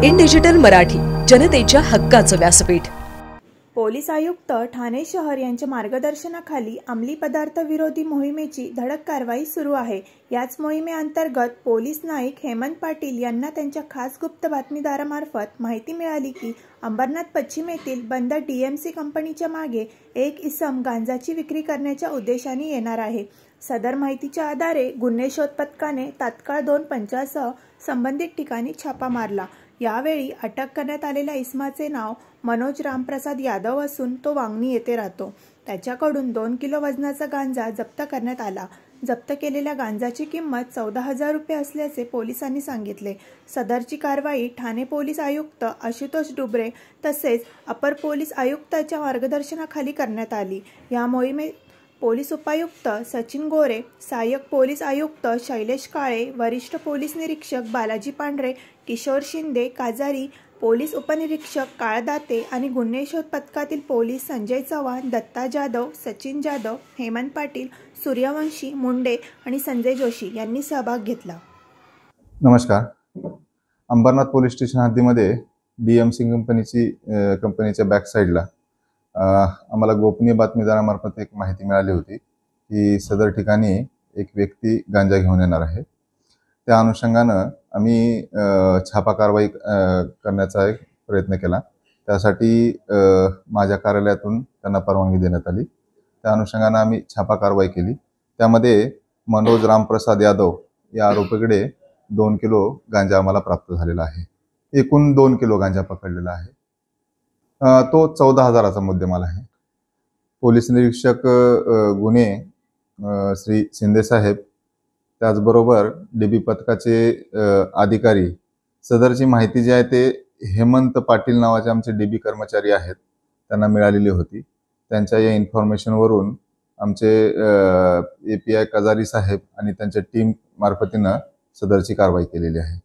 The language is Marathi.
इन डिजिटल मराठी, जनतेच्या हक्काचं व्यासपीठ। पोलीस आयुक्त ठाणे शहर यांच्या मार्गदर्शनाखाली अंमली पदार्थ विरोधी मोहिमेची धडक कारवाई सुरू आहे। याच मोहिमेअंतर्गत पोलीस नाईक हेमंत पाटील यांना त्यांच्या खास गुप्त बातमीदारामार्फत माहिती मिळाली की अंबरनाथ पश्चिम येथील बंद डीएमसी कंपनीच्या मागे एक इसम गांजाची विक्री करण्याच्या उद्देशाने येणार आहे। सदर माहितीच्या आधारे गुन्हे शोध पथकाने तात्काळ 2 पंचासह संबंधित ठिकाणी छापा मारला। यावेळी अटक करण्यात आलेल्या इसमाचे नाव मनोज रामप्रसाद यादव असून तो वांगणी येथे राहतो। त्याच्याकडून 2 किलो वजनाचा गांजा जप्त करण्यात आला। जप्त केलेल्या गांजाची किंमत 14,000 रुपये असल्याचे पोलिसांनी सांगितले। सदरची कारवाई ठाणे पोलीस आयुक्त आशुतोष डुबरे तसेच अपर पोलीस आयुक्ताच्या मार्गदर्शनाखाली करण्यात आली। या मोहिमेत पोलीस उपायुक्त सचिन गोरे, सहाय्यक पोलीस आयुक्त शैलेश काळे, वरिष्ठ पोलीस निरीक्षक बालाजी पांढरे, किशोर शिंदे काजारी, पोलीस उपनिरीक्षक काळदाते आणि गुन्हे शोध पथकातील पोलीस संजय चव्हाण, दत्ता जाधव, सचिन जाधव, हेमंत पाटील, सूर्यवंशी मुंडे आणि संजय जोशी यांनी सहभाग घेतला। नमस्कार। अंबरनाथ पोलीस स्टेशन हद्दीमध्ये डीएमसी कंपनीच्या बॅक साईडला आम्हाला गोपनीय बातमीदारामार्फत एक माहिती मिळाली होती की सदर ठिकाणी एक व्यक्ती गांजा घेऊन येणार आहे। त्या अनुषंगानं आम्ही छापा कारवाई करण्याचा एक प्रयत्न केला। त्यासाठी माझ्या कार्यालयातून त्यांना परवानगी देण्यात आली। त्या अनुषंगानं आम्ही छापा कारवाई केली। त्यामध्ये मनोज रामप्रसाद यादव या आरोपीकडे 2 किलो गांजा आम्हाला प्राप्त झालेला आहे। एकूण 2 किलो गांजा पकडलेला आहे। तो 14,000चा मुद्देमाल आहे। पोलीस निरीक्षक गुन्हे श्री शिंदे साहेब, त्याचबरोबर डीबी पथकाचे अधिकारी, सदरची माहिती जी आहे ते हेमंत पाटील नावाचे आमचे डीबी कर्मचारी आहेत त्यांना मिळालेली होती। त्यांच्या या इन्फॉर्मेशनवरून आमचे एपीआय काजारी साहेब आणि त्यांच्या टीम मार्फतीनं सदरची कारवाई केलेली आहे।